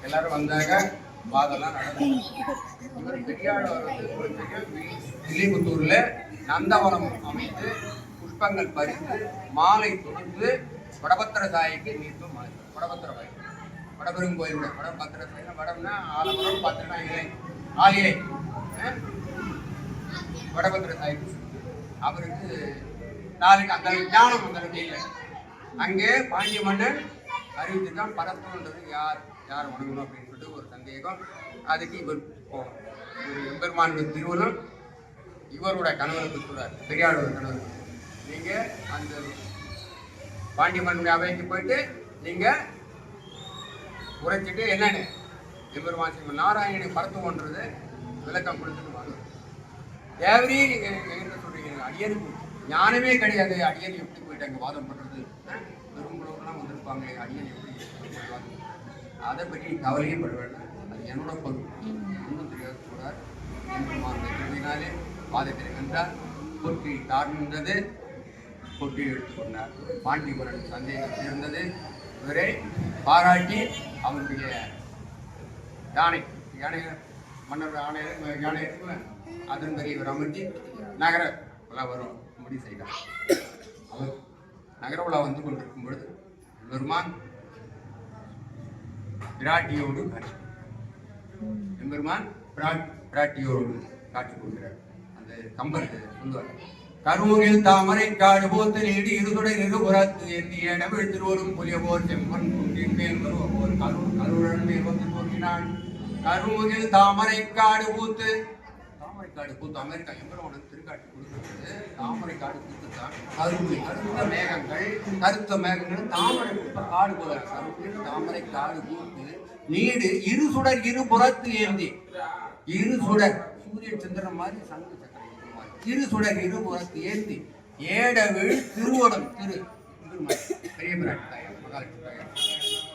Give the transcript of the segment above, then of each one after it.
எல்லாரும் வந்தாங்க, வாதெல்லாம் நடந்தது. இவர் பெரியாழ்வார் தில்லிபுத்தூர்ல நந்தவனம் அமைத்து புஷ்பங்கள் பறித்து மாலை தொடுத்து வடபத்திர சாய்க்கு நீர்த்தும் வடபத்திர வாய் வடபெருங்கோயிலுடைய வடபத்திர சாய் வடம்னா ஆலமரம் பத்திரனா இலை ஆலிலை வடபத்திர சாய்க்கு அவருக்கு நாளைக்கு அந்த ஞானம் அந்த இல்லை. அங்கே பாண்டிய மன்னன் அறிவித்துதான் பரத்துன்றது யார் யார் வணங்கணும் அப்படின்னு சொல்லிட்டு ஒரு சந்தேகம். அதுக்கு இவர் போகணும். ஒரு எம்பெருமானுடைய திருவள்ளும் இவரோட கணவருக்கு சொல்றார், பெரியாரோட கணவர், நீங்க அந்த பாண்டிய மன்னனுடைய அவைக்கு போயிட்டு நீங்க உரைச்சிட்டு என்னன்னு எம்பெருமான் சிவ நாராயணனை பரத்துவோன்றது விளக்கம் கொடுத்துட்டு வாங்க. தேவரி நீங்க என்ன சொல்றீங்க, அடியனுக்கு ஞானமே கிடையாது, அடியன் எப்படி போயிட்டு அங்கே வாதம் பண்றது, பெரும்புலவெல்லாம் வந்திருப்பாங்களே, அடியன் எப்படி அதை பற்றி கவலையே பட வேண்டாம், அது என்னோட பொருள், ஒன்றும் தெரியாது கூடாது. எம்பெருமானாலே வாதத்தில் வென்றார், போற்றி தாழ்ந்தது, போற்றி எடுத்துக்கொண்டார். பாண்டிபுரன் சந்தேகம் இருந்தது, இவரை பாராட்டி அவருடைய யானை மன்னர் யானை அதன் பெரிய இவர் அமர்த்தி நகர விழா வரும் முடிவு செய்தார். அவர் நகர விழா வந்து கொண்டிருக்கும் பொழுது பெருமான் பிராட்டியோடு காட்சி, எம்பெருமான் பிராட்டியோடு காட்சி கொடுக்கிறார். அந்த கம்பர் சொல்லுவார், கருவூரில் தாமரை காடு போத்து நீடி இருதுடை நிறுபுறத்து எண்ணிய இடமிழ் திருவரும் புலியபோர் செம்பன் குன்றின் மேல் வருவோர் கருவுடன் மேல் வந்து தோன்றினான். கருவூரில் தாமரை காடு பூத்து, தாமரை காடு பூத்து அமெரிக்கா எம்பெருமான் திருக்காட்சி கொடுக்கிறது. தாமரை காடு பூத்து தான் கருத்த மேகங்கள், கருத்த மேகங்கள் தாமரை காடு போல கருவூரில் தாமரை காடு பூத்து நீடு இரு சுடர் இரு புறத்து ஏந்தி, இரு சுடர் சூரியன் சந்திரன் மாதிரி சங்கு இரு சுடர் இரு புறத்து ஏந்தி ஏடவிழ் திருவடம் பெரிய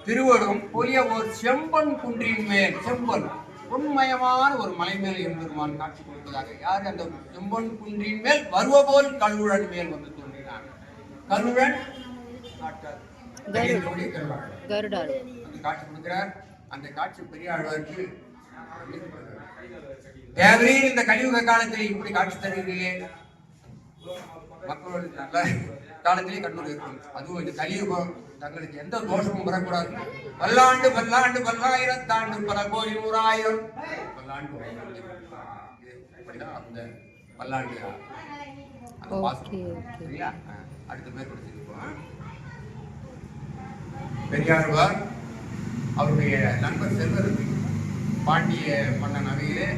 திருவடும் பொலிய ஒரு செம்பன் குன்றின் மேல், செம்பன் உண்மயமான ஒரு மலை மேல் எம்பெருமான் காட்சி கொடுப்பதாக. யார் அந்த செம்பன் குன்றின் மேல் வருவ போல் கல்லுடன் மேல் வந்து தோன்றினார். கல்லுடன் அந்த காட்சி கொடுக்கிறார். அந்த காட்சி பெரியாழ்வாருக்கு தேவரீர் இந்த கலியுக காலத்தில் இப்படி காட்சி தருகிறீர்களே, மக்களோட நல்ல காலத்திலே கண்ணூர் இருக்கும். அதுவும் இந்த கலியுகம் தங்களுக்கு எந்த தோஷமும் வரக்கூடாது. பல்லாண்டு பல்லாண்டு பல்லாயிரத்தாண்டு பல கோடி 100,000 பல்லாண்டு அந்த பல்லாண்டு அந்த பாசம் சரியா. அடுத்த பேர் கொடுத்துருக்கோம். பெரியாழ்வார் அவருடைய நண்பர் செல்வர் பாண்டிய மன்னன் அவையிலே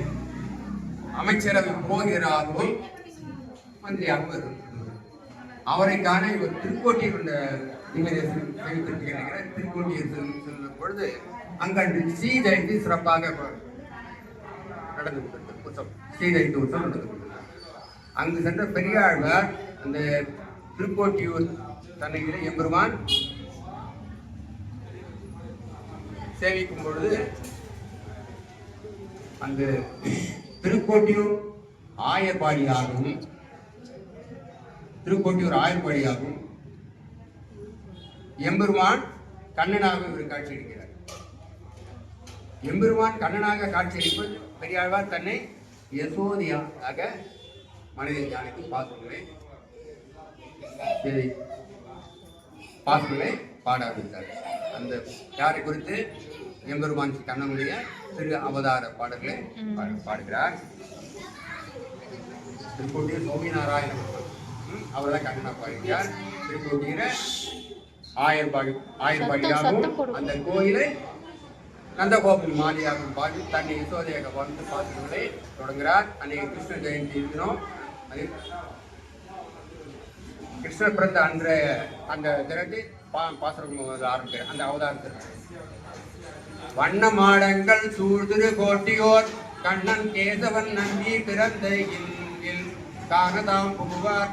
அமைச்சரவை போகிறார்கள், மந்திரியாகவும் இருக்கிறார். அவரை காண இவர் திருக்கோட்டியூர் திருக்கோட்டியூர் செல்லும் பொழுது அங்கு ஸ்ரீ ஜெயந்தி சிறப்பாக நடந்து கொண்டிருக்கிறது. உற்சவம் ஸ்ரீ ஜெயந்தி உற்சவம் நடந்து கொண்டிருக்கிறது. அங்கு சென்ற பெரியாழ்வார் அந்த திருக்கோட்டியூர் தன்னையிலே எம்பெருமான் சேவிக்கும் பொழுது அந்த திருக்கோட்டியூர் ஆயர்பாடியாகவும் எம்பெருமான் கண்ணனாக இவர் காட்சியளிக்கிறார். எம்பெருமான் கண்ணனாக காட்சியளிப்பது பெரியாழ்வார் தன்னை யசோதியாக மனதில் தியானித்து பாசுகளை பாட ஆரம்பித்தார். அந்த யாரை குறித்து எம்பெருமான் கண்ணனுடைய திரு அவதார பாடல்களை பாடுகிறார். திருக்கோட்டியூர் சோமிநாராயணன் அவர்தான் கண்ணனா பாடுகிறார். திருக்கோட்டியூர ஆயர்பாடியாகவும் அந்த கோயிலை நந்தகோபுரம் மாலியாகவும் பாடி தன்னை யசோதையாக வாழ்ந்து பாசுகளை தொடங்குகிறார். அன்னைக்கு கிருஷ்ண ஜெயந்தி இருக்கிறோம். அது கிருஷ்ணர் பிறந்த அன்றைய அந்த தினத்தை பாசுரம் ஆரம்பிக்கிறார். அந்த அவதாரத்தில் வண்ண மாடங்கள் சூழ்திரு கோட்டியோர் கண்ணன் கேசவன் நம்பி பிறந்த இன்றில் காணதாம் புகுவார்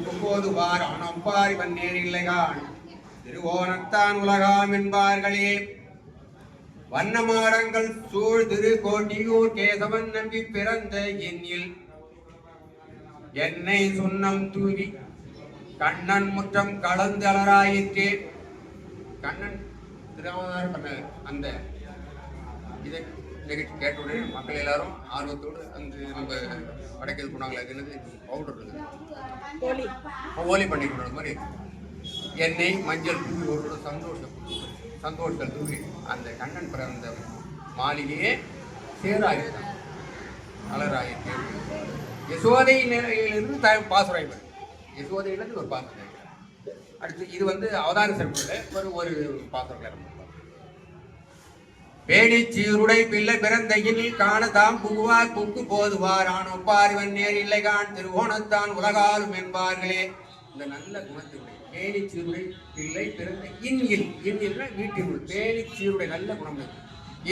புகோதுவார் அனப்பாரி வந்தேன் இல்லைகான் திருவோணத்தான் உலகாம் என்பார்களே. வண்ண மாடங்கள் சூழ் திரு கோட்டியூர் கேசவன் நம்பி பிறந்த எண்ணில் என்னை சுண்ணம் தூவி கண்ணன் முற்றம் கலந்து அலராயிற்றே. கண்ணன் திருவாவதாரம் பண்ண அந்த இதை நிகழ்ச்சி கேட்ட உடனே மக்கள் எல்லாரும் ஆர்வத்தோடு அங்கு நம்ம படைக்கிறது போனாங்களே அது என்னது பவுடர் இருக்குது ஓலி பண்ணி கொண்டு மாதிரி எண்ணெய் மஞ்சள் தூவி ஒரு சந்தோஷம் தூவி அந்த கண்ணன் பிறந்த மாளிகையே சேராயுதான் மலராயிரத்தி யசோதையிலிருந்து பாசுராய்வர் யசோதையிலிருந்து ஒரு பாசுரம் அடுத்து இது வந்து அவதார சிறப்புல ஒரு பாசுரம் பேணி சீருடை பிள்ளை பிறந்தையில் காணதாம் புகுவார் புக்கு போதுவார் ஆனொப்பார் இவன் நேர் இல்லைகான் திருவோணத்தான் உலகாலும் என்பார்களே. இந்த நல்ல குணத்தினுடைய பேணி சீருடை பிள்ளை பிறந்த இன்னில் வீட்டினுள் பேணி சீருடை நல்ல குணம்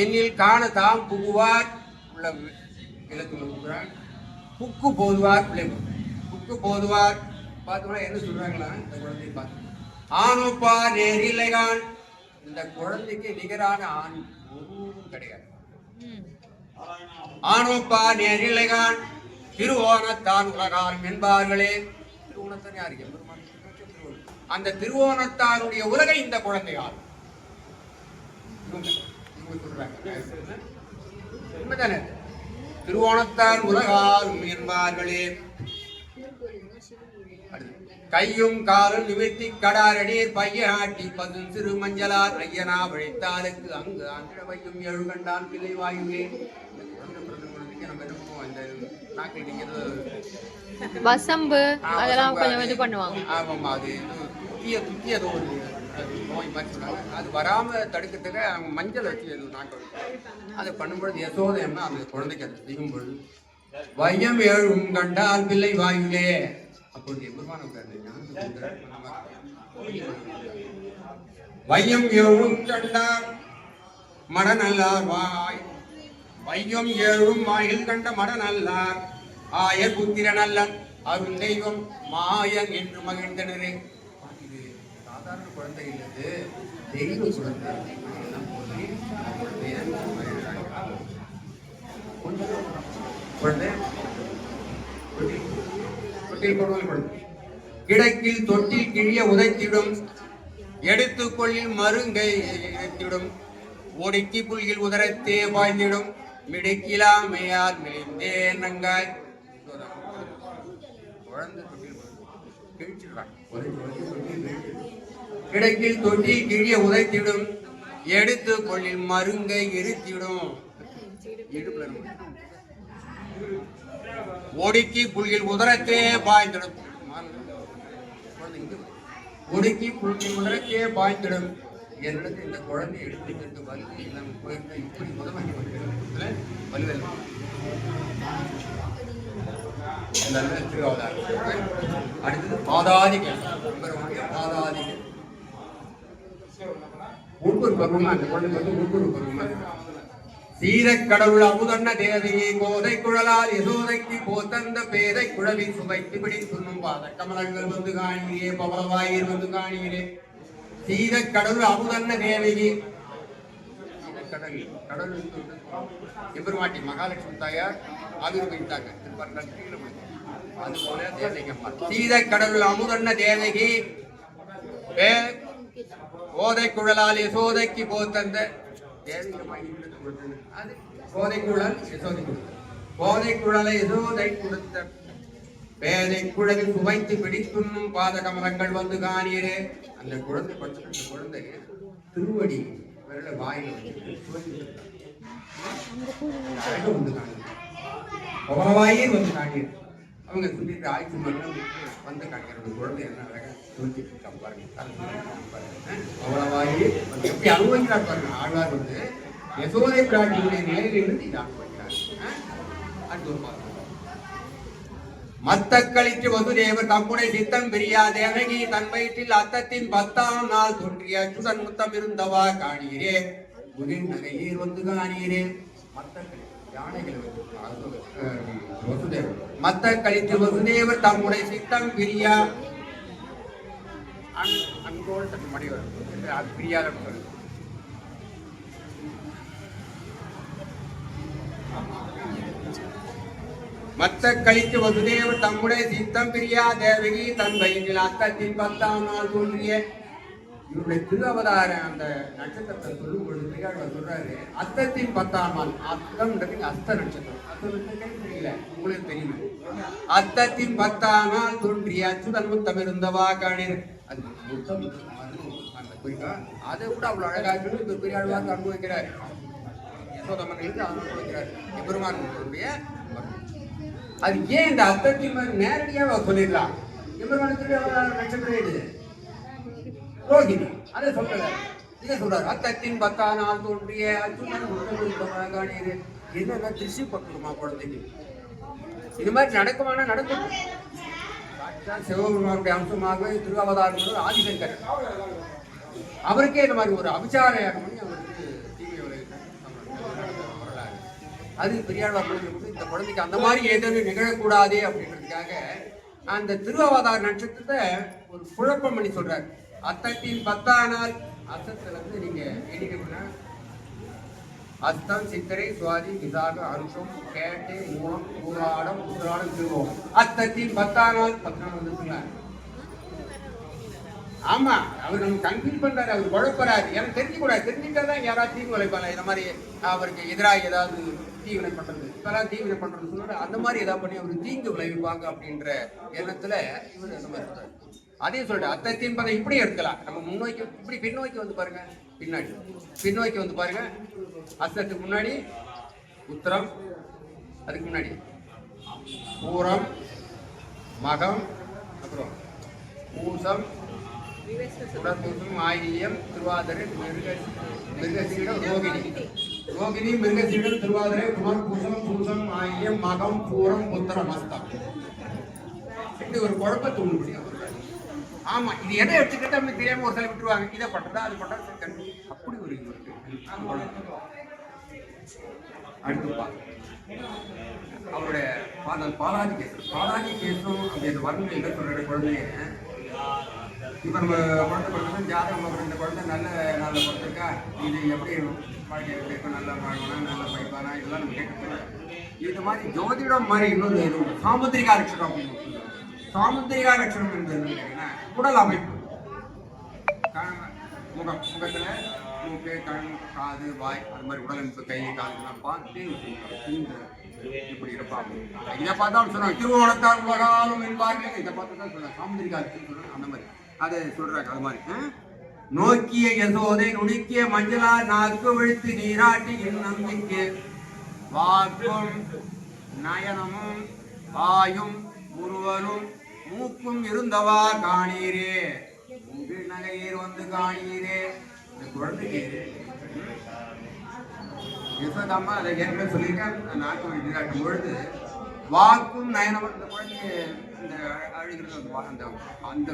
இன்னில் காணதாம் புகுவார் உள்ள இலக்குகிறான் புக்கு போதுவார் பிள்ளை புக்கு போதுவார் பார்த்தோம்னா என்ன சொல்றாங்களா இந்த குழந்தையை பார்த்து ஆனொப்பார் நேர் இல்லைகான் இந்த குழந்தைக்கு நிகரான ஆண் ஒன்றும் கிடையாது. ஆனோப்பா நேரிழைகான் திருவோணத்தான் உலகாலும் என்பார்களே. திருவோணத்தான் யாருக்கு? அந்த திருவோணத்தானுடைய உலகை இந்த குழந்தையால் உண்மைதானே? திருவோணத்தான் உலகாலும் என்பார்களே. கையும் காலும் நிமிர்த்தி கடாரடீர் பையனாட்டி பதும் சிறு மஞ்சளார் ஐயனா வழித்தாளுக்கு அங்கு அங்கிழவையும் எழுகண்டான் பிள்ளை வாயுவே. நம்ம என்னமோ இந்த நாக்கில் நிற்கிறது வசம்பு அதெல்லாம் கொஞ்சம் இது பண்ணுவாங்க. ஆமாம், அது துத்தியதோ ஒரு நோய் மாதிரி சொன்னாங்க. அது வராமல் தடுக்கிறதுக்கு அவங்க மஞ்சள் வச்சு நாக்கு அதை பண்ணும்பொழுது யசோதையம்னா அந்த குழந்தைக்கு அது செய்யும் பொழுது வையம் எழும் கண்டால் பிள்ளை வாயுவே. அப்பொழுது எம்பெருமான வையம் ஏழும் கண்டார் மடநல்லார் வாய் வையம் ஏழும் வாயில் கண்ட மடநல்லார் ஆயர் புத்திர நல்லன் அருள் தெய்வம் மாயன் என்று மகிழ்ந்தனரே. இது சாதாரண குழந்தை இல்லது, தெய்வ குழந்தை. குழந்தை கிடக்கில் தொட்டில் கிழிய உதைத்திடும் எடுத்துக்கொள்ளில் மருங்கை இழைத்திடும் ஒடுக்கி புல்கில் உதரத்தே பாய்ந்திடும் மிடுக்கிலாமையால் மெலிந்தே நங்காய். கிடக்கில் தொட்டில் கிழிய உதைத்திடும் எடுத்துக்கொள்ளில் மருங்கை இருத்திடும் ஒடுக்கி புல்கில் உதரத்தே பாய்ந்திடும் ஒடுக்கி புல்கில் உதரத்தே பாய்ந்திடும். என்னிடத்தில் இந்த குழந்தை எடுத்துக்கிட்டு வலி நம்ம போயிருந்தா இப்படி முதலாகி வலுவல் அடுத்தது பாதாதிகள் பாதாதிகள் ஒவ்வொரு பருவமா அந்த குழந்தை வந்து ஒவ்வொரு பருவமா சீரக்கடவுள் அமுதன்ன தேவையை கோதை குழலால் யசோதைக்கு போத்தந்த பேதை குழவி சுவைத்து பிடி துண்ணும் பாத கமலங்கள் வந்து காணிகிறே பவளவாயிர் வந்து காணிகிறே. சீரக்கடவுள் அமுதன்ன தேவையை கடல் எம்பெருமாட்டி மகாலட்சுமி தாயார் ஆவிர் வைத்தாங்க. அது போல தேவதைக்கம்மா சீரக்கடவுள் அமுதன்ன தேவகி கோதை குழலால் யசோதைக்கு போத்தந்த கோதை குழல் யசோதை கோதை குழலை யசோதை கொடுத்த பேதை குழலில் சுவைத்து பிடித்துண்ணும் பாத கமலங்கள் வந்து காணியரே. அந்த குழந்தை பச்சை குழந்தை திருவடி விரல வாயில் வந்து காணியர் வந்து காணியர். அவங்க சொல்லிட்டு ஆய்ச்சி மன்றம் வந்து காணிக்கிறது குழந்தை என்ன அழகா சொல்லிட்டு பாருங்க. அவ்வளவாயே எப்படி அனுபவிக்கிறார் பாருங்க. ஆழ்வார் வந்து யசோதை பிராட்டியுடைய நிலையிலிருந்து இதை அனுபவிக்கிறார். மத்த கழித்து வசுதேவர் தம்முடைய சித்தம் பிரியா தேவகி தன் வயிற்றில் அத்தத்தின் 10ஆம் நாள் தோன்றிய சுதன் முத்தம் இருந்தவா காணீரே. முகின் நகையீர் வந்து காணீரே. வசுதேவர் மத்த கழித்து வசுதேவர் தம்முடைய சித்தம் பிரியா அன்போடு தன் மடிவர் பிரியாத மத்த கழித்து வசுதேவர் தம்முடைய சித்தம் பிரியா தேவகி தன் வயிற்றில் அத்தத்தின் 10ஆம் நாள் தோன்றிய இவருடைய திருவதார அந்த நட்சத்திரத்தை சொல்லும் பொழுது பெரியாழ்வார் சொல்றாரு, அத்தத்தின் 10ஆம் நாள். அத்தம்ன்றது அஸ்த நட்சத்திரம். அஸ்த தெரியல, உங்களுக்கு தெரியுமா? அத்தத்தின் 10ஆம் நாள் தோன்றிய அச்சுதன் முத்தம் இருந்தவா காணீர். அது முத்தம் அந்த குறிப்பா அதை கூட அவ்வளவு அழகாக இவர் பெரியாழ்வார் அனுபவிக்கிறார். யசோதமன் இருந்து அனுபவிக்கிறார் எம்பெருமானுடைய. அது ஏன் இந்த அத்தத்தின் நேரடியாக சொல்லிடலாம். எம்பெருமானுக்கு நட்சத்திரம் எழுது ரோகிணி, அதை சொல்றாரு. இதை சொல்றாரு, அத்தத்தின் 10ஆம் நாள் தோன்றிய அச்சுதன் என்னன்னா திருச்சி பக்கமா குழந்தைக்கு இது மாதிரி நடக்குமானா நடக்கும். சிவபெருமானுடைய அம்சமாக திருவாவதாரம் ஆதிசங்கர் அவருக்கே இந்த மாதிரி ஒரு அபிச்சார பண்ணி அவருக்கு தீமை வரலாறு. அது பெரியாழ்வார் இந்த குழந்தைக்கு அந்த மாதிரி ஏதேனும் நிகழக்கூடாது அப்படின்றதுக்காக அந்த திருவாவதார நட்சத்திரத்தை ஒரு குழப்பம் பண்ணி சொல்றாரு. அத்தத்தின் 10ஆம் நாள் அத்தத்துல இருந்து நீங்க எண்ணிக்கை பண்ண அஸ்தம் சித்திரை சுவாதி விசாக அனுஷம் கேட்டை மூலம் பூராடம் உத்திராடம் திருவோம். அத்தத்தின் 10ஆம் நாள் 10 நாள் வந்து ஆமா அவர் நம்ம கன்ஃபியூஸ் பண்றாரு, அவர் குழப்பறாரு. எனக்கு தெரிஞ்சுக்கூடாது, தெரிஞ்சுட்டாதான் யாராவது தீங்கு விளைப்பாங்க. இந்த மாதிரி அவருக்கு எதிராக ஏதாவது தீவினை பண்றது, இப்பெல்லாம் தீவினை பண்றது சொல்றாரு. அந்த மாதிரி ஏதாவது பண்ணி அவருக்கு தீங்கு விளைவிப்பாங்க அப்படின்ற எண்ணத்துல இவர் அந்த மாதிரி சொல்றாரு. அதே சொல்ற அத்தத்தின் பதம் இப்படி எடுக்கலாம். நம்ம முன்னோக்கி இப்படி பின்னோக்கி வந்து பாருங்க, பின்னாடி பின்னோக்கி வந்து பாருங்க. அஸ்தத்துக்கு முன்னாடி உத்திரம், அதுக்கு முன்னாடி பூரம், மகம், அப்புறம் பூசம், ஆயிலியம், திருவாதிரை, மிருகசீடம், ரோகிணி. ரோகிணி, மிருகசீடம், திருவாதிரை, குமர், பூசம், பூசம், ஆயிலியம், மகம், பூரம், உத்திரம், அஸ்தம். இப்படி ஒரு குழப்பத்தை உண்டு முடியும். ஆமா, இது எதை எடுத்துக்கிட்டு அவங்க தெரியாம ஒரு சில விட்டுருவாங்க. இதை பண்றதா அது பண்றதா அப்படி ஒரு இது இருக்கு. அடுத்து அவருடைய பாலாஜி கேசம் அப்படின்ற வர்ணனை என்ன சொல்ற குழந்தைய இப்ப நம்ம குழந்தை பண்றது ஜாதகம் இந்த குழந்தை நல்ல நல்ல பிறந்திருக்கா, இது எப்படி வாழ்க்கை கேட்க நல்லா வாழ்வானா, நல்ல படிப்பானா, இதெல்லாம் நம்ம கேட்க. இது மாதிரி ஜோதிடம் மாதிரி இன்னொரு சாமுத்திரிகா லட்சணம் அப்படின்னு. சாமுத்திரிகா லட்சணம் என்பது உடல் அமைப்பு, முகம், முகத்துல மூக்கு, கண், காது, வாய், அது மாதிரி உடல் அமைப்பு, கை, காலெல்லாம் பார்த்து இப்படி இருப்பாங்க. இதை பார்த்தாலும் சொன்னாங்க திருவோணத்தால் உலகாலும் என்பார்கள். இதை பார்த்து தான் சொன்னாங்க சாமுத்திரிகா சொல்றாங்க. அந்த மாதிரி அதை சொல்றாங்க. அது மாதிரி நோக்கிய யசோதை நுணுக்கிய மஞ்சளா நாக்கு விழுத்து நீராட்டி என் நம்பிக்கை வாக்கும் நயனமும் வாயும் முருவனும் மூக்கும் இருந்தவா காணீரே, உங்கள் நகையீர் வந்து காணீரே. இந்த குழந்தைக்கு யசோதாம்மா அதை ஏற்கனவே சொல்லியிருக்கேன். நாக்கு நீராட்டும் பொழுது வாக்கும் நயனமும் இந்த குழந்தைக்கு இந்த அழுகிறது அந்த அந்த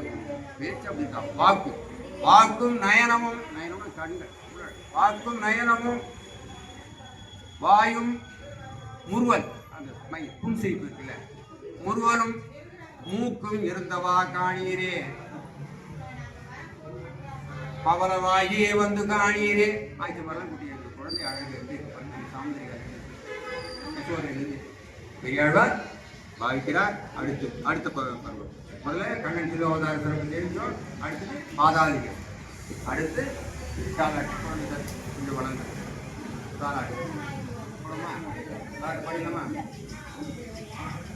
பேச்சு அப்படிதான். வாக்கும் நயனமும், நயனமும் கண்கள், வாக்கும் நயனமும் வாயும் முருவல், அந்த மை புன்சிரிப்பு இருக்குல்ல, முருவனும் மூக்கும் இருந்தவா காணீரே, பவளவாயே வந்து காணீரே. ஆய்ச்சி மரம் குட்டி குழந்தை அழகு சாமுதிரிகா பெரியாழ்வார் பாவிக்கிறார். அடுத்த பருவம் முதல்ல கண்ணன் திருவாவதார சிறப்பு தெரிஞ்சோம். அடுத்தது பாதாளிகள், அடுத்து காலாட்சி குழந்தை கொஞ்சம் வளர்ந்து காலாட்சி படிக்கலாமா?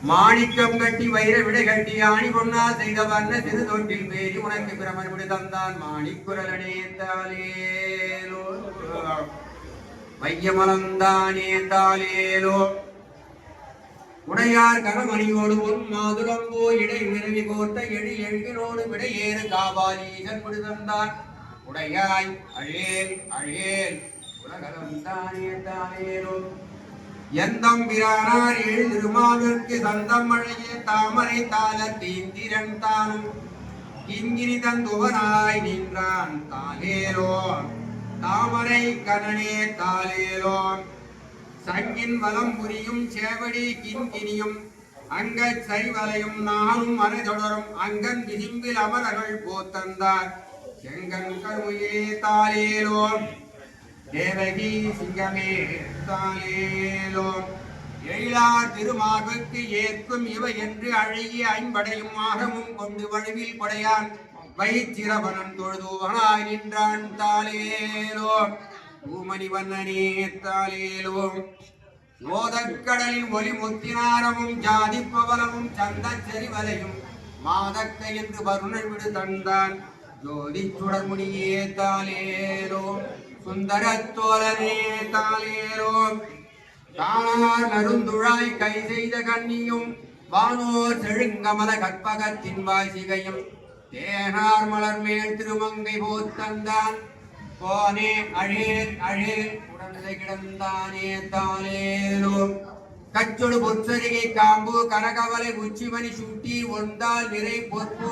மாணிக்கம் கட்டி வைர விடை கட்டி ஆணி பொன்னா செய்த வண்ண சிறு தொட்டில் பேரி உனக்கு பிரமன் விடு தந்தான் மாணிக்குரலனே தாலேலோ வையமலந்தானே தாலேலோ உடையார் கரமணியோடு ஒரு மாதுளம்போ இடை விரவி கோர்த்த எழி எழுகினோடு விடை ஏறு காபாலீசன் விடு தந்தான் உடையாய் அழேல் அழேல் உலகலந்தானே தாலேலோ எந்தம் பிரானார் ஏழு திருமாவிற்கு சந்தம் அழைய தாமரை தாள தீந்திரன் தானும் கிங்கினி தந்துவனாய் நின்றான் தாலேலோ தாமரை கணனே தாலேலோ சங்கின் வலம் புரியும் சேவடி கிண்கினியும் அங்க சரிவலையும் நானும் மறைதொடரும் அங்கன் விசிம்பில் அமரர்கள் போத்தந்தார் செங்கன் கருமையிலே தாலேலோ தேவகி சிங்கமே தாலேலோ எழிலார் திருமார்புக்கு ஏற்கும் இவை என்று அழகிய ஐம்படையும் ஆகமும் கொண்டு வழுவில் படையான் வைச்சிரவனன் தொழுதுவனாய் நின்றான் தாலேலோ பூமணி வண்ணனே தாலேலோ ஓதக்கடலின் ஒளி முத்தினாரமும் ஜாதி பவலமும் சந்த செறிவலையும் மாதக்க என்று வருணன் விடு தந்தான் ஜோதி சுடர்முனியே தாலேலோ சுந்தர தோழனே தாலேலோ தானார் நருந்துழாய் கை செய்த கண்ணியும் வானோர் செழுங்கமல கற்பகத்தின் வாசிகையும் தேனார் மலர் மேல் திருமங்கை போத்தந்தான் போனே அழேல் அழேல் உடனே கிடந்தானே தாலேலோ கச்சொடு பொற்சரிகை காம்பு கனகவலை உச்சிமணி சுட்டி ஒன்றால் நிறை பொற்பு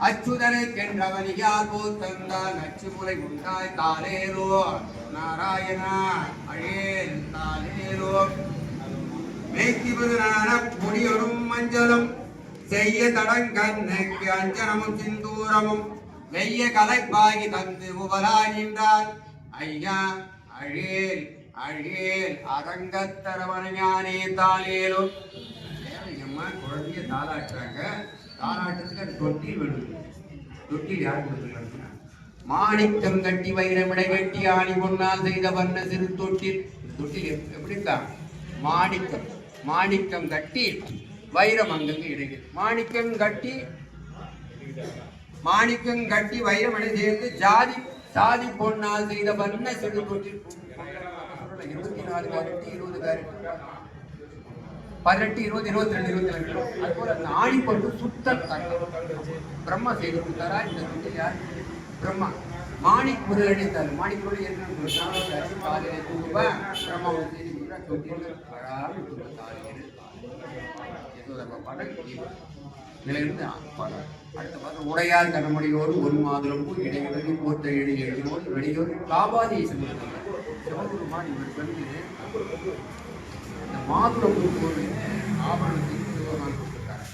அச்சுதனுக்கென்றவனியால் போத்தந்தான் அச்சுமுலை உண்டாய் தாலேலோ நாராயணா அழேல் தாலேலோ மேய்த்திபுரான பொடியொடும் மஞ்சளும் செய்ய தடங்கண்ணுக்கு அஞ்சனமும் சிந்தூரமும் வெய்ய கலைப்பாகி தந்து உவலாய் நின்றார் ஐயா அழேல் அழேல் அரங்கத்தரவனையானே தாலேலும் அம்மா குழந்தைய தாளாட்டுறாங்க தாளாட்டுறதுக்கு அது தொட்டில் விடுது தொட்டில் யார் கொடுத்துருக்காங்க மாணிக்கம் கட்டி வைரமிடை வெட்டி ஆணி பொன்னால் செய்த வண்ண சிறு தொட்டில் தொட்டில் எப்படி இருக்கா மாணிக்கம் மாணிக்கம் கட்டி வைரம் அங்கங்க இடையில் மாணிக்கம் கட்டி வைரம் அடை சேர்ந்து ஜாதி சாதி பொன்னால் செய்த வண்ண சிறு தொட்டில் 24 கேரட் 20 கேரட் 18 20 22 22 அதுபோல அந்த ஆணி பொண்ணு சுத்த பிரம்மா செய்து கொடுத்தாரா இந்த தொட்டில் யார் பிரம்மா மாணிக் முதல் அடித்தார் மாணிக் முதல் ஏற்கனவே காலையில் தூங்குவா பிரம்மா செய்து கொடுத்தா தொட்டில் நிலையிலிருந்து அடுத்த பாத்திரம் உடையார் கனமொழியோடு ஒரு மாதுளம் பூ இடைவெளி போத்த எழுதியோடு வெளியோடு காபாதியை சொல்லியிருக்காங்க சிவகுரு மாடி இவர் வந்து இந்த மாதுளம் பூ போது ஆபரணத்தை கொடுத்துருக்காரு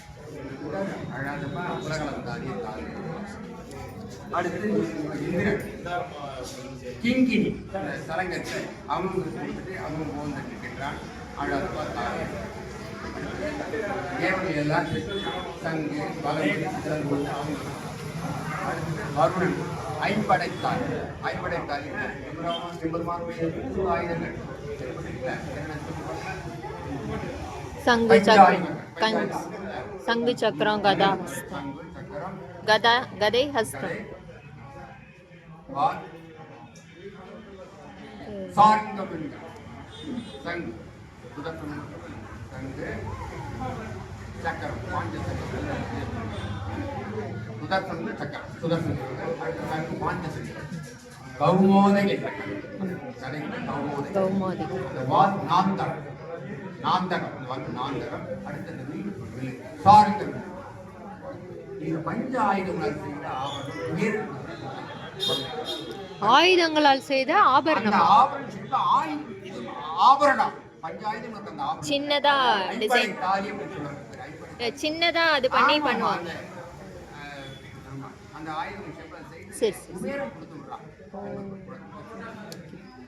அழாதப்பா உலகம் தானே தானே அடுத்து இந்திரன் கிங்கினி சலங்கத்தை அவங்க கொடுத்துட்டு அவங்க போந்து இருக்கின்றான் அழாதப்பா தானே தேவனை எல்லாம் சங்கு பலமுடி வருணன் ஐம்படைத்தாள் ஆயுதங்கள் சங்கு சக்கரம் கதா கதா கதை ஹஸ்தம் சங்கு சக்கரம் சுதர்சன சக்கரம் சுதர்சன பாஞ்சசரி கௌமோதகை கௌமோதகை நாந்தகம் நாந்தகம் அடுத்தது சாரங்கம் இது பஞ்ச ஆயுதங்களால் செய்த ஆபரணம் ஆபரணம் சின்னதா டிசைன் சின்னதா அது பண்ணி பண்ணுவாங்க சரி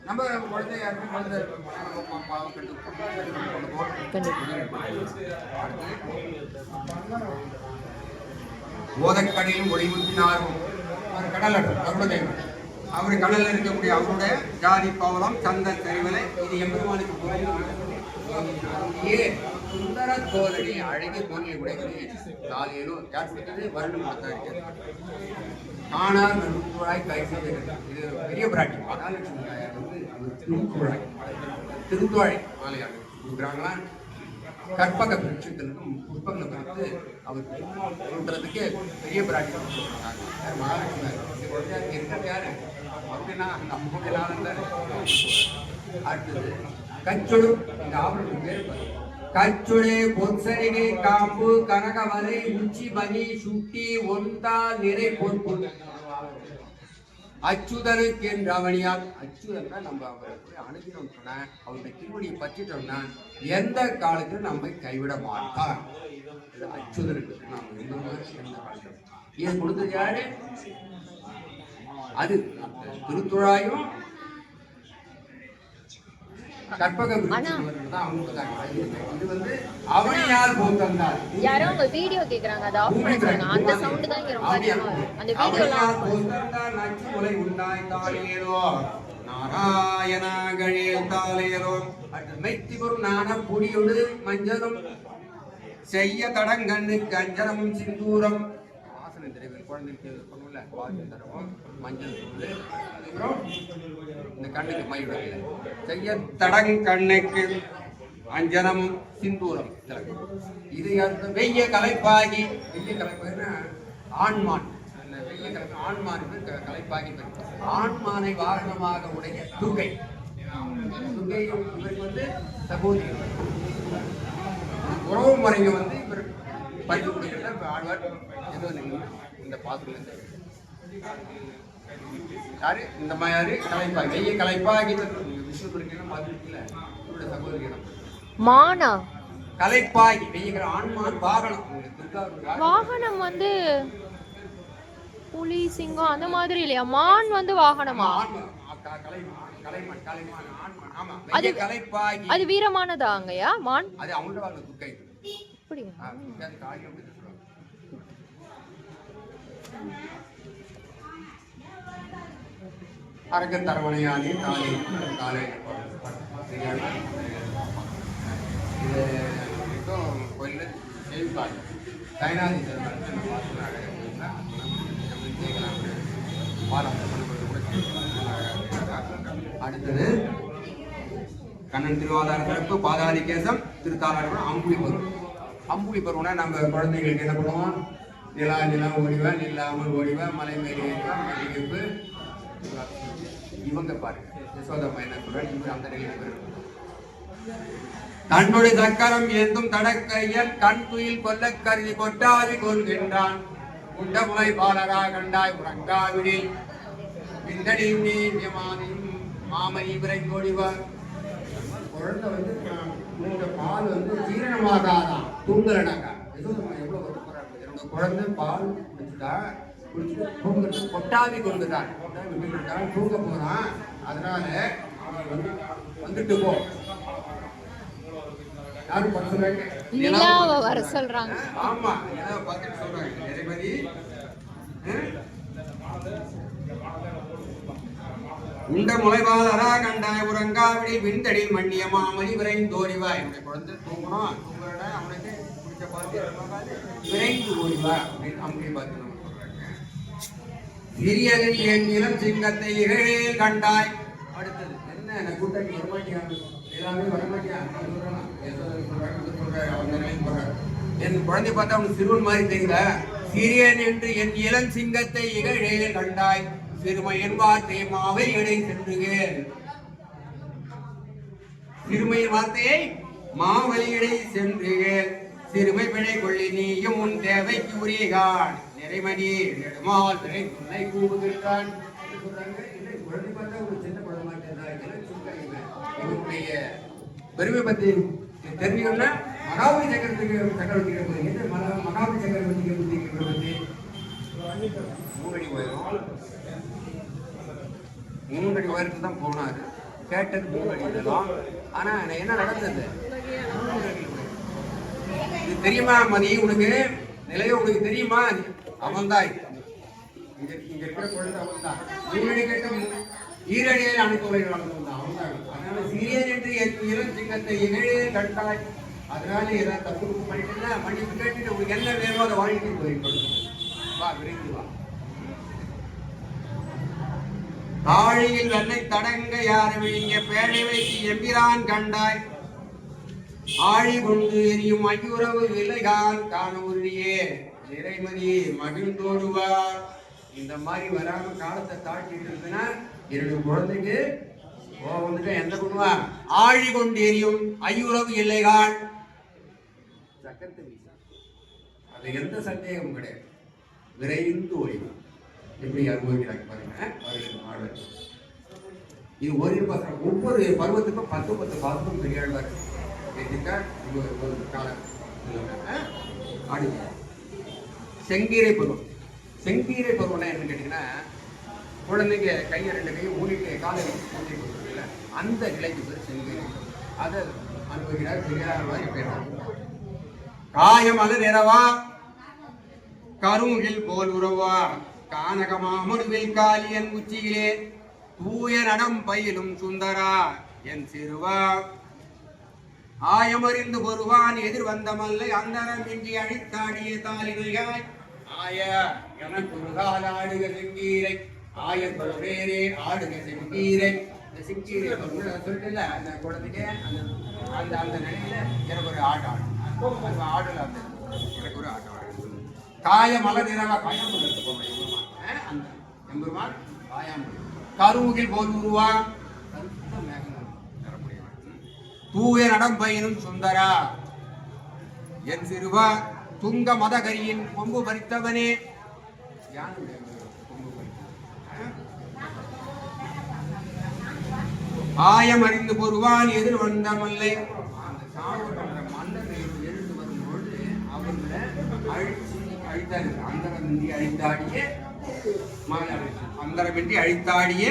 நம்ம ஓதக்கடையில் ஒளிமுத்தினாரும் கடல் அவர் கடல்ல இருக்கக்கூடிய அவருடைய ஜாதி பவளம் சந்த தெரிவலை இது எம்பெருமானுக்கு சுந்தர தோழனி அழகி தோல்வி உடையவனே தாலேலோ யார் சொல்றது வருணம் காணார் நடுக்குழாய் கை செய்த இது பெரிய பிராட்டி மகாலட்சுமி திருக்குழாய் திருத்துவாழை மாலையாக கொடுக்குறாங்களா கற்பக விருட்சத்திற்கும் புஷ்பங்களை பார்த்து அவர் சொல்றதுக்கு பெரிய பிராட்டி மகாலட்சுமி இருக்கிறது யாரு அப்படின்னா அந்த அம்முகனால அடுத்தது கச்சொடு இந்த ஆபரணம் பேர் கச்சுளே பொற்சரிகை காம்பு கனகவலை உச்சி மணி சுட்டி ஒந்தா நிறை பொற்பு அச்சுதனுக்கு என்று அவனியால் அச்சுதன்னா நம்ம அவரை அணுகினோம் சொன்ன அவருடைய திருவடியை பற்றிட்டோம்னா எந்த காலத்திலும் நம்மை கைவிட மாட்டார் அச்சுதனுக்கு நாம் எந்த காலத்தில் இது கொடுத்தது யாரு அது திருத்துழாயும் கற்பக விருட்சம் தான் அவங்க தான். இது வந்து அவனியால் போந்தந்தார். யாரோ உங்க வீடியோ கேக்குறாங்க, அதை ஆஃப் பண்ண சொல்லுங்க. அந்த சவுண்ட் தான் இங்க ரொம்ப அதிகமா வருது. அந்த வீடியோல ஆஃப் போந்தந்தார் நச்சு முலை உண்டாய் தாளியலோ நாராயணாகழில் தாளியலோ. அடுத்து மெய்த்தி பொருள் நான புடியோடு மஞ்சளும் செய்ய தடங்கண்ணுக்கு அஞ்சனமும் சிந்தூரம். வாசனை திரைவில் குழந்தைக்கு பொண்ணுல வாசனை தரவும் மஞ்சள் தூள். அதுக்கப்புறம் இந்த கண்ணுக்கு மையுடைய செய்ய தடங்கண்ணுக்கு அஞ்சனமும் சிந்தூரம். இது வெய்ய கலைப்பாகி. வெய்ய கலைப்பாகினா ஆண்மான். அந்த வெய்ய கலை ஆண்மானுக்கு கலைப்பாகி பெறும். ஆண்மானை வாகனமாக உடைய துர்கை. துர்கையும் இவருக்கு வந்து சகோதரி. உறவு முறைங்க வந்து இவர் பறித்து கொடுக்கிறத ஆழ்வார் ஏதோ இந்த பாத்திரம் யாரு இந்த மாதிரி கலைப்பாகி வெய்ய கலைப்பாகி விஷ்ணு கொடுக்கலாம் பார்த்துருக்கீங்களா இவருடைய சகோதரியிடம் மானா கலைப்பாகி வெய்ய ஆண்மான் வாகனம். வாகனம் வந்து புலி சிங்கம் அந்த மாதிரி இல்லையா? மான் வந்து வாகனமா? அது கலைப்பாகி அது வீரமானதா அங்கயா மான்? அது அவங்களோட வாழ்க்கை துர்க்கை. அப்படியா? அரக்கன் தரவணையானி தாலி காலை இது கோயிலில் செய்வாங்க. தைனாதி அடுத்தது கண்ணன் திருவாதார சிறப்பு பாதாதி கேசம் திருத்தாளர் அம்புலி பருவம். அம்புலி பருவம்னா நம்ம குழந்தைங்களுக்கு என்ன பண்ணுவோம்? நிலம் ஓடிவா இல்லாமல் ஓடிவா மலை மேலே மதிப்பு. இவங்க பாருங்க யசோதம்மா என்ன சொல்றாங்க, இவர் அந்த நிலையில் தன்னுடைய சக்கரம் ஏந்தும் தடக்கையன் கண் துயில் கொல்ல கருதி கொட்டாவி கொள்கின்றான். உண்டமுலை பாலரா கண்டாய் உறங்காவிடில் விந்தடியும் நீதியமானியும் மாமணி விரைந்தோடிவார். குழந்தை வந்து பால் வந்து ஜீரணமாகாதான் தூங்கலனாங்க. எவ்வளவு வருத்தப்படுறாங்க. என்னோட குழந்தை பால் குடிச்சுட்டா குடிச்சுட்டு கொட்டாவி கொண்டுதான் தூங்க போறான். அதனால வந்துட்டு போ. யாரும் சொல்றாங்க நிலாவை வர சொல்றாங்க. ஆமா நிலாவை பார்த்துட்டு சொல்றாங்க. நிறைமதி உண்ட முளைவாளரா கண்டாய் உறங்காவிடி விண்தடி மண்ணிய மாமணி விரைந்து ஓடிவா. என்னுடைய குழந்தை தூங்கணும், தூங்குறட அவனுக்கு பிடிச்ச பார்த்து விரைந்து ஓடிவா அப்படின்னு அம்புலி பார்த்து நம்ம சொல்றாங்க. சிறியலில் என் இளம் சிங்கத்தை இகழில் கண்டாய். அடுத்தது என்ன கூட்டணி வரமாட்டியா? எல்லாமே வரமாட்டியா? என் குழந்தை பார்த்தா அவனுக்கு சிறுவன் மாதிரி தெரியல. சிறியன் என்று என் இளம் சிங்கத்தை இகழில் கண்டாய். சிறுமை என்பார்த்தை மாவை இடை சென்றுகேள். சிறுமையின் வார்த்தையை மாவழியடை சென்றுகேள். சிறுமை பிழை கொள்ளி நீயும் உன் தேவைக்கு உரியகான். நிறைமணி நெடுமால் திரை துணை கூவுகின்றான். குழந்தை பார்த்தா ஒரு சின்ன குழந்தை இவருடைய பெருமை பத்தி தெரிஞ்சுக்கணும்னா மகாபலி சக்கரவர்த்தியை பத்தி மகாபலி சக்கரவர்த்தியை பத்தி 3 அடி உயரம் 3 அடி உயரத்துக்கு தான் போனாரு. கேட்டது 3 அடி தான். ஆனா என்ன நடந்தது? இது தெரியுமா மதி உனக்கு? நிலைய உனக்கு தெரியுமா? அவன் தான் இங்க இருக்கிற குழந்தை அவன் தான். 3 அடி கேட்ட ஈரடியை அனுப்பவை வளர்ந்தவன் தான் அவன் தான். அதனால சீரியன் என்று இளம் சிங்கத்தை இகழில் கண்டாய். அதனால ஏதாவது தப்பு பண்ணிட்டு மன்னிப்பு கேட்டுட்டு உனக்கு என்ன வேணுமோ அதை வாங்கிட்டு போயிருக்கணும். வா விரைந்து வா. தாழியில் வெள்ளை தடங்க யாரும் இங்க பேழை வைத்து எம்பிரான் கண்டாய். ஆழி கொண்டு எரியும் ஐயுறவு விலைகான் காணூரியே நிறைமதி மகிழ்ந்தோடுவார். இந்த மாதிரி வராம காலத்தை தாட்டிட்டு இருக்குன்னா என்னுடைய குழந்தைக்கு வந்துட்டு என்ன பண்ணுவான்? ஆழி கொண்டு எரியும் ஐயுறவு இல்லைகான் சக்கரத்தை வீச. அது எந்த சந்தேகமும் கிடையாது. விரைந்து ஓடிவான். எப்படி அனுபவிக்கிறாங்க பாருங்க. இது ஒரு பாத்திரம். ஒவ்வொரு பருவத்துக்கும் 10 பாத்திரம் பெரிய ஆழ்வார் காலம். செங்கீரை பருவம். பருவம்னா என்னன்னு கேட்டீங்கன்னா குழந்தைங்க கையை 2 கையும் மூடிட்டு காலை ஊட்டி கொடுக்குறதுல அந்த நிலைக்கு பேர் செங்கீரை. அதை அனுபவிக்கிறார் பெரியார் மாதிரி பேர். காயமது நிறவா கருங்கில் போல் உறவா கானகமாமுடிவில் காலியன் உச்சியிலே தூய நடம் பயிலும் சுந்தரா என் சிறுவா ஆயமறிந்து பொருவான் எதிர் வந்த மல்லை அந்தரம் இன்றி அழித்தாடிய தாலினையாய் ஆய எனக்கு ஒரு கால ஆடுக செங்கீரை ஆயர் பல்வேறே ஆடுக செங்கீரை. இந்த செங்கீரை சொல்லிட்டுல அந்த குழந்தைக்கு அந்த அந்த அந்த நிலையில எனக்கு ஒரு ஆடு ஆடுல அந்த எனக்கு ஒரு ஆட்டு ஆடு காய மலர் நிறவா காயாமல் அந்த எம்பெருமான் காயாமல் கருமுகில் போல் உருவா தூய நடம் பயிலும் சுந்தரா என் சிறுவா துங்க மதகரியின் கொம்பு பறித்தவனே. ஆயம் அறிந்து பொருவான் எதிர் வந்த மல்லை. அந்த சாப்பிடுற மன்னர் எழுந்து வரும்பொழுது அவர்களை அழித்தாரு. அந்தரமின்றி அழித்தாடிய அந்தரமின்றி அழித்தாடிய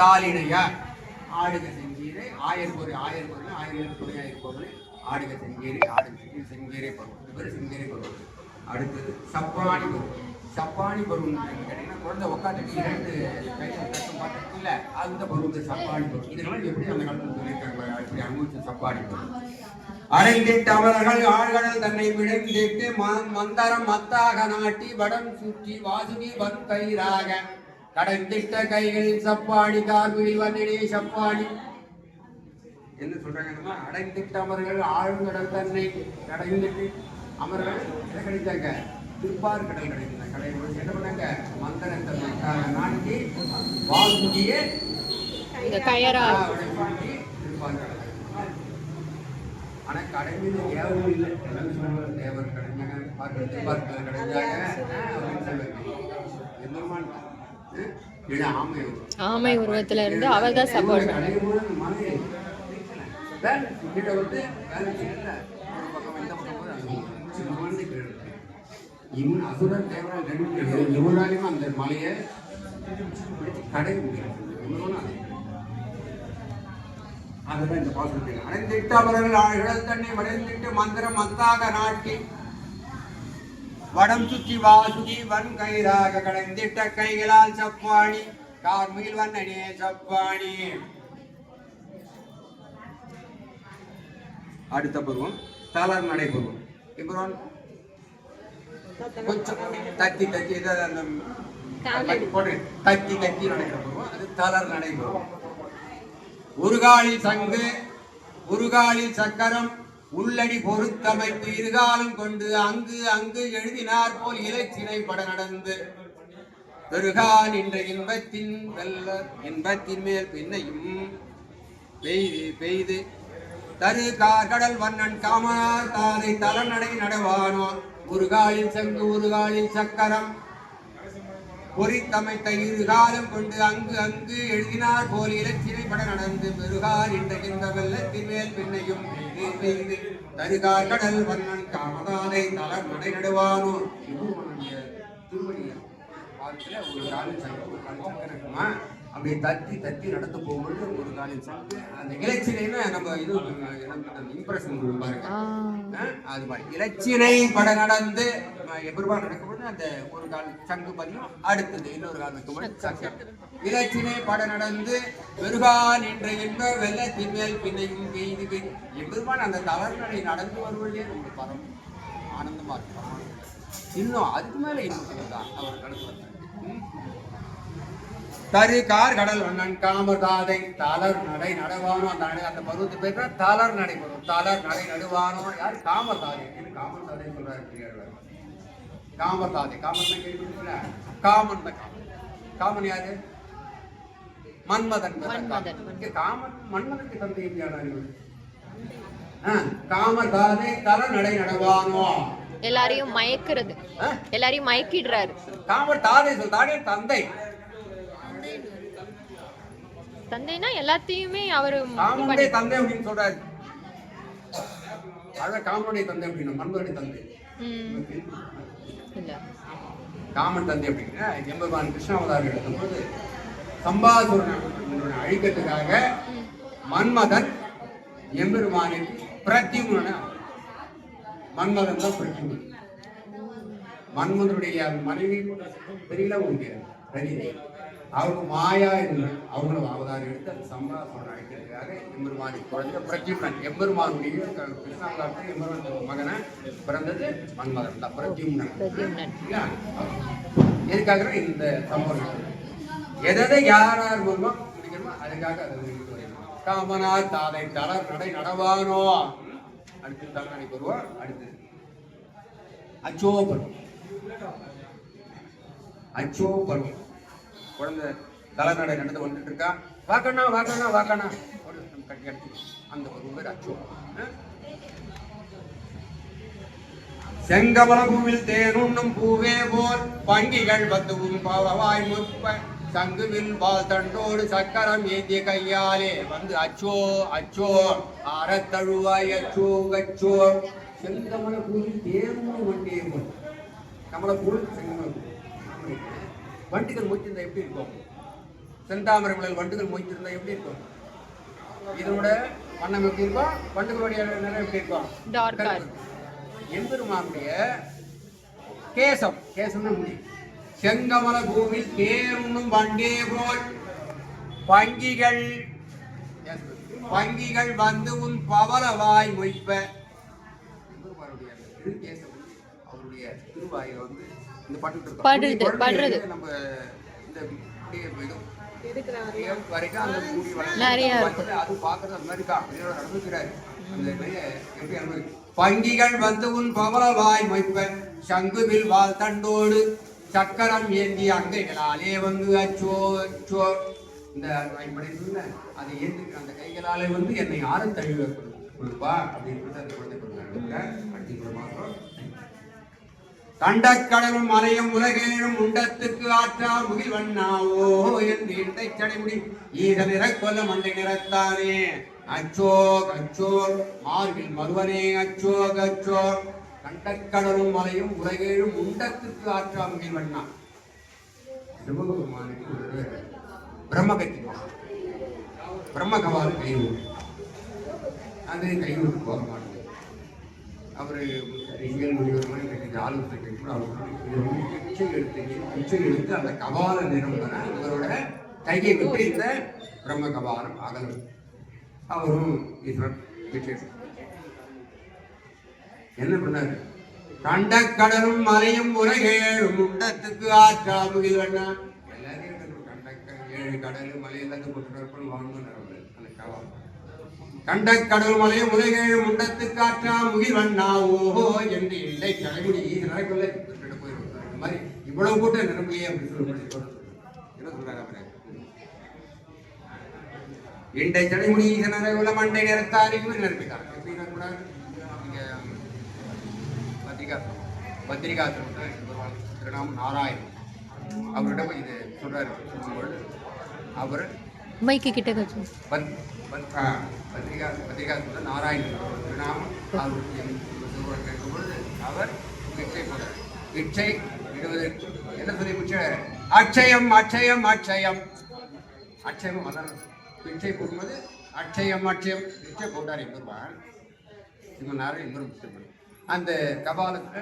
தாலினையா ஆடுக செங்கீரை ஆயர் பொருள் ஆயிரம் துணையாயிரம் பொருள் ஆடுக செங்கீரை ஆடுக செங்கீரை பருவம் செங்கீரை பருவம். அடுத்தது சப்பானி பருவம். சப்பானி பருவம் கேட்டீங்கன்னா குழந்தை உட்காந்துட்டு 2 கையில் கட்டும் பார்த்துருக்குல்ல அந்த பருவம் சப்பானி பருவம். இதனால எப்படி அந்த காலத்தில் சொல்லியிருக்காங்க இப்படி அனுபவிச்ச சப்பானி பருவம். அடைந்திட்டு அவர்கள் ஆழ்கடல் தன்னை விழுந்திட்டு மந்தரம் மத்தாக நாட்டி வடம் சுற்றி வாசுகி வன் கயிறாக கடைந்திட்ட கைகளில் சப்பாடி கார்விழி வன்னிடே சப்பாடி. என்ன சொல்றாங்கன்னா அடைந்திட்டு அவர்கள் ஆழ்கடல் தன்னை கடைந்திட்டு அமர்கள் எதை கிடைத்தாங்க திருப்பார் கடல் கிடைக்கிறாங்க. கடையில் என்ன பண்ணாங்க மந்தரத்தை நாட்டி வாசுகியே திருப்பார் கடல். ஆனா கடைமையில தேவரும் இல்லை. தேவர் கிடைஞ்சாங்க பார்க்க ஆமை உருவத்துல இருந்து அவர் தான் சப்போர்ட் அசுரன் தேவரால் அந்த மலையை கடை அதுதான் இந்த பாசனத்தில் அடைந்திட்டு அவர்கள் ஆழ்கடல் தன்னை வடைந்திட்டு மந்திரம் மத்தாக நாட்டி வடம் சுற்றி வாசுகி வன் கயிறாக கடைந்திட்ட கைகளால் சப்பாணி கார்முகில் வண்ணனே சப்பாணி. அடுத்த பருவம் தளர் நடை பருவம். இப்போ கொஞ்சம் தத்தி தத்தி தத்தி தத்தி நடக்கிற பருவம் அது தளர் நடை பருவம். உருகாலில் சங்கு உருகாலில் சக்கரம் உள்ளடி பொறுத்தமைத்து இருகாலம் கொண்டு அங்கு அங்கு எழுதினார் போல் இலச்சினை பட நடந்து பெருகால் என்ற இன்பத்தின் மேல் பின்னையும் பெய்து பெய்து தரு கார்கடல் வண்ணன் காமனார் தாதை தலநடை நடவானோ உருகாலில் சங்கு உருகாலில் சக்கரம் பொறித்தமைத்த இருகாலம் கொண்டு அங்கு அங்கு எழுதினார் போல் இலச்சினை பட நடந்து பெருகார் என்ற வெள்ளத்தின் மேல் பின்னையும் பெய்து தருகார் கடல் வண்ணன் காமதாதை தளர் நடை நடுவானோ. திருவடிய வாழ்க்கையில ஒரு காலில் சங்கு ஒரு காலில் சங்கு இருக்குமா அப்படியே தத்தி தத்தி நடந்து போகும்போது ஒரு காலில் சங்கு அந்த இலச்சினைன்னு நம்ம இது இம்ப்ரெஷன் பாருங்க. அது மாதிரி இலச்சினை பட நடந்து எப்படிபா நடக்கும்போது அந்த ஒரு கால் சங்கு பதியும் அடுத்தது இன்னொரு கால் வைக்கும்போது சங்கு இலச்சினை பட நடந்து பெருகான் என்ற என்ப வெள்ளத்தின் மேல் பின்னையும் பெய்து பெய்து எப்படிபான் அந்த தவறுகளை நடந்து வருவதே ரொம்ப பரம் ஆனந்தமா இருக்கும். இன்னும் அதுக்கு மேல இன்னும் தான் அவர் கடந்து தரு கார் கடல் வண்ணன் காமதாதை தளர் நடை நடவானோ. அந்த பருவத்து பேர் தளர் நடை பருவம். தளர் நடை நடுவானோ யார் காமதாதை. காமதாதை சொல்றாரு காமதாதை. காமன் கேள்விப்பட்டீங்களா? காமன் தான் காமன் யாரு? மன்மதன். காமன் மன்மதனுக்கு தந்தை இல்லையானா? காமதாதை தளர் நடை நடவானோ எல்லாரையும் மயக்கிறது எல்லாரையும் மயக்கிடுறாரு. காமர் தாதை சொல் தாடே தந்தை தந்தைனா எல்லாத்தையுமே அவரு காமனுடைய தந்தை அப்படின்னு சொல்றாரு. அத காமனுடைய தந்தை அப்படின்னா மன்மனுடைய தந்தை இல்ல காமன் தந்தை அப்படின்னா எம்பெருமான் கிருஷ்ணாவதாரம் எடுக்கும்போது சம்பாசுரனை அழிக்கிறதுக்காக மன்மதன் எம்பெருமானுக்கு பிரத்யும்னன். மன்மதன் தான் பிரத்யும்னன். மன்மதனுடைய மனைவி தெரியல உங்களுக்கு ரஜினி. அவங்க மாயா என்று அவங்களும் அவதாரம் எடுத்து அந்த சம்பாசனம் அழைக்கிறதுக்காக எம்பெருமானுக்கு குழந்தை பிரத்யும்னன். எம்பெருமானுடைய கிருஷ்ணாவதாரத்தில் எம்பெருமான் மகனை பிறந்தது மன்மதன் தான், பிரத்யும்னன். எதுக்காக இந்த சம்பவம் எதை யார் யார் மூலமா முடிக்கணுமோ அதுக்காக அதை காமனா தாதை தளர் நடை நடவானோ. அடுத்து தமிழ் வருவோம். அடுத்து அச்சோ பருவம். அச்சோ பருவம் குழந்தை தளர் நடை நடந்து வந்துட்டு இருக்கா. வாக்கண்ணா வாக்கண்ணா வாக்கண்ணா கட்டி கட்டி அந்த ஒரு பேர் அச்சோ. செங்கமல பூவில் தேனுண்ணும் பூவே போல் பங்கிகள் பத்துவும் பாவவாய் முற்ப சங்குவில் பால் தண்டோடு சக்கரம் ஏந்திய கையாலே வந்து அச்சோ அச்சோ அறத்தழுவாய் அச்சோ அச்சோ. செங்கமல பூவில் தேனும் வண்டியை போல் கமல பூல் செங்கமல பூ வண்டுகள் மொய்த்திருந்தா எப்படி இருக்கும்? செந்தாமரை மலர் வண்டுகள் மொய்த்திருந்தா எப்படி இருக்கும்? இதனோட வண்ணம் எப்படி இருக்கும்? வண்டுகளுடைய நிறம் எப்படி இருக்கும்? எம்பெருமானுடைய கேசம் கேசம்னு முடி. செங்கமல பூவில் தேனுண்ணும் வண்டே போல் பங்கிகள் பங்கிகள் வந்து உன் பவளவாய் மொய்ப்ப. எம்பெருமானுடைய திருக்கேசம் அவருடைய திருவாயில வந்து இந்த பட்டு நம்ம இந்த வரைக்கும் அந்த மூடி அது பாக்குறது அந்த மாதிரி தான் அனுபவிக்கிறாரு. அந்த எப்படி அனுபவி பங்கிகள் வந்து உன் பவளவாய் மொய்ப்ப சங்குவில் வால் தண்டோடு சக்கரம் ஏந்தி அங்கைகளாலே வந்து அச்சோ அச்சோ. இந்த அதை ஏந்தி அந்த கைகளாலே வந்து என்னை யாரும் தழுவ கொடுப்பா அப்படின்னு அந்த குழந்தை கொடுத்தாங்க. கண்டக்கடலும் மலையும் உலகேழும் உண்டத்துக்கு ஆற்றா முகில் வண்ணாவோ என்று இண்டை சடைமுடி ஈர நிற கொல்ல மண்டை நிறத்தானே அச்சோ அச்சோ மார்பில் மருவனே அச்சோ அச்சோ. கண்டக்கடலும் மலையும் உலகேழும் உண்டத்துக்கு ஆற்றா முகில் வண்ணா. சிவபெருமானுக்கு ஒரு பிரம்மகத்தி பிரம்மகவால் கைவிடு அது கைவிட்டு போக மாட்டேங்குது. அவர் எங்கள் முடிவர் மாதிரி கட்டி ஆலோசனை கூட அவருக்கு பிச்சை எடுத்து அந்த கபால நிறம் தானே இவரோட கையை விட்டு இந்த பிரம்ம கபாலம் அகலும். அவரும் ஈஸ்வரன் பிச்சை என்ன பண்ணாரு? கண்டக்கடலும் மலையும் உலகேழும் உண்டத்துக்கு ஆற்றா முகில் வண்ணா. எல்லாரையும் ஏழு கடலும் மலை எல்லாத்தையும் கொண்டு வாங்கணும் அந்த கபாலம். கண்டக்கடல் மலையும் உலகேழும் உண்டத்துக்கு ஆற்றா முகில் வண்ணா ஓஹோ என்று இல்லை தலைமுடி நடக்கல போயிருக்காரு. இந்த மாதிரி இவ்வளவு கூட்டம் நிரம்பியே அப்படின்னு சொல்லி என்ன சொல்றாங்க? இண்டை தலைமுடி ஈசனரை உள்ள மண்டை நிறத்தாரையும் நிரப்பிட்டாங்க. எப்படின்னா கூட இங்க பத்திரிகாசனம் திருநாமம் நாராயணன் அவர்கிட்ட போய் இது சொல்றாரு. சொல்லும்போது அவர் மைக்கு கிட்ட பத்திரிகாசனம் நாராயணன் திருநாமம் அவருக்கு கேட்கும்பொழுது அவர் பிச்சை போடுறார். பிச்சை இடுவதற்கு என்ன சொல்லி பிச்சை? அட்சயம் அட்சயம் அட்சயம் அட்சயம். அதான் பிச்சை போடும்போது அட்சயம் அட்சயம் பிச்சை போட்டார் எம்பெருமான். இவன் நேரம் எம்பெரும் பிச்சை போடு அந்த கபாலத்தை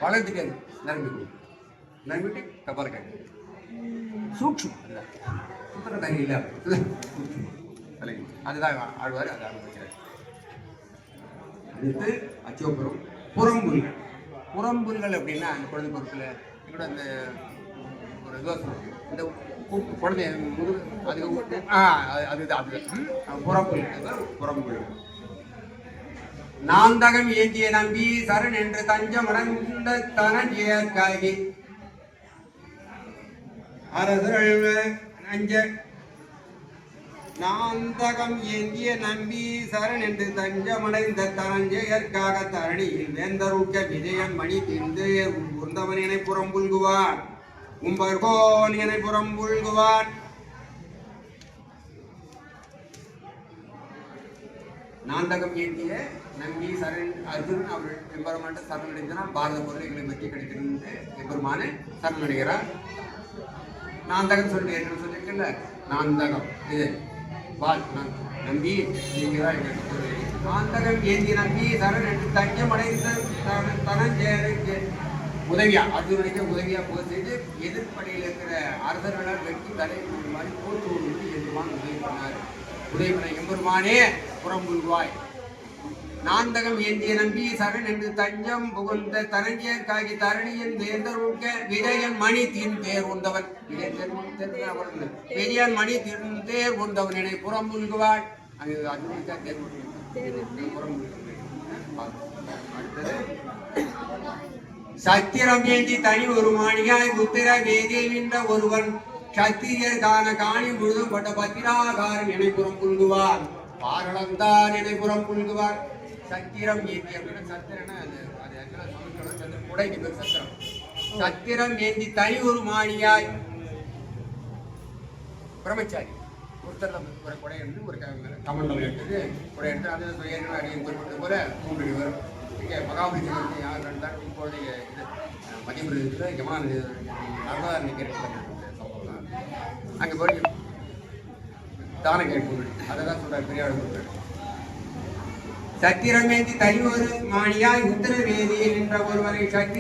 வளர்த்துக்கு நம்பிட்டு கபால கேட்டு சூக்ஷம் சுத்தர தண்ணி இல்லை அதுதான் ஆழ்வார் அதை அனுபவிக்கிறார். அடுத்து அச்சோபுரம் புறம்புல்கள். புறம்புல்கள் அப்படின்னா அந்த குழந்தை பொருட்கள் எங்களோட அந்த ஒரு தோசம் இந்த குழந்தை அதுக்கு அதுதான் புறம்புல்கள். புறம்புல்கள் நாந்தகம் ஏற்றிய நம்பி சரண் என்று தஞ்சமடைந்த தனஞ்சியற்காகி அரசர்கள் அஞ்ச நாந்தகம் ஏந்திய நம்பி சரண் என்று தஞ்சமடைந்த தனஞ்செயற்காக தரணியில் வேந்தருக்க விஜயன் மணி திந்து உந்தவன் என புறம்புல்குவான் உம்பர்கோன் என புறம்புல்குவான். நாந்தகம் ஏற்றிய நம்பி சரண் அர்ஜுனன் அவர் எம்பெருமான சரணடைந்தால் பாரத பொருள் எங்களுக்கு வெற்றி கிடைக்கிறது எம்பெருமான சரணடைகிறார். நாந்தகம் சொல்லி சொல்லியிருக்கல நாந்தகம் இது வால் நம்பி நீங்க தான் எங்களுக்கு நாந்தகம் ஏந்தி நம்பி சரண் என்று தஞ்சம் அடைந்த தனஞ்சேருக்கு உதவியா அர்ஜுனனுக்கு உதவியா போக செய்து எதிர்ப்படையில் இருக்கிற அரசர்களால் வெட்டி தலை மாதிரி போட்டு எம்பெருமான் உதவி பண்ணார். உதவி பண்ண எம்பெருமானே புறம்புல்வாய் நாந்தகம் ஏந்திய நம்பி சரண் என்று தஞ்சம் புகுந்த தனஞ்சேற்காகி தரணியின் தேர்ந்தருக்க விஜயன் மணி தீன் தேர் உண்டவன் விஜயன் மணி தீன் தேர் உண்டவன் என புறம்புல்குவாள் அங்கு அர்ஜுனனுக்கா தேர் சத்திரம் ஏந்தி தனி ஒரு மாணியாய் புத்திர வேதியில் நின்ற ஒருவன் சத்திரியர் காணி முழுதும் பட்ட பத்திராகாரன் இணைப்புறம் புல்குவார் பாரளந்தான் இணைப்புறம் புல்குவார். சத்திரம் ஏந்தி அப்படின்னா சத்திரனா அது குடைக்கு பேர் சத்திரம். சத்திரம் ஏந்தி தனி ஒரு மாணியாய் பிரம்மச்சாரி ஒருத்தர் ஒரு குடை எடுத்து ஒரு கமண்டலம் எடுத்துட்டு குடை எடுத்து அது ஏற்கனவே அடியும் குறிப்பிட்டது போல கூப்பிட்டு வரும். இங்கே மகாபலி யார் ரெண்டாம் இப்போதைய இது மதிப்பில் யமான நர்மதா நிற்கிற சம்பவம் அங்கே போய் தானம் கேட்பு அதை தான் சொல்கிறார் பெரியாள். சத்திரமேந்தி தனி ஒரு மாணியாய் உத்தர வேதியில் நின்ற ஒருவரை சத்திரி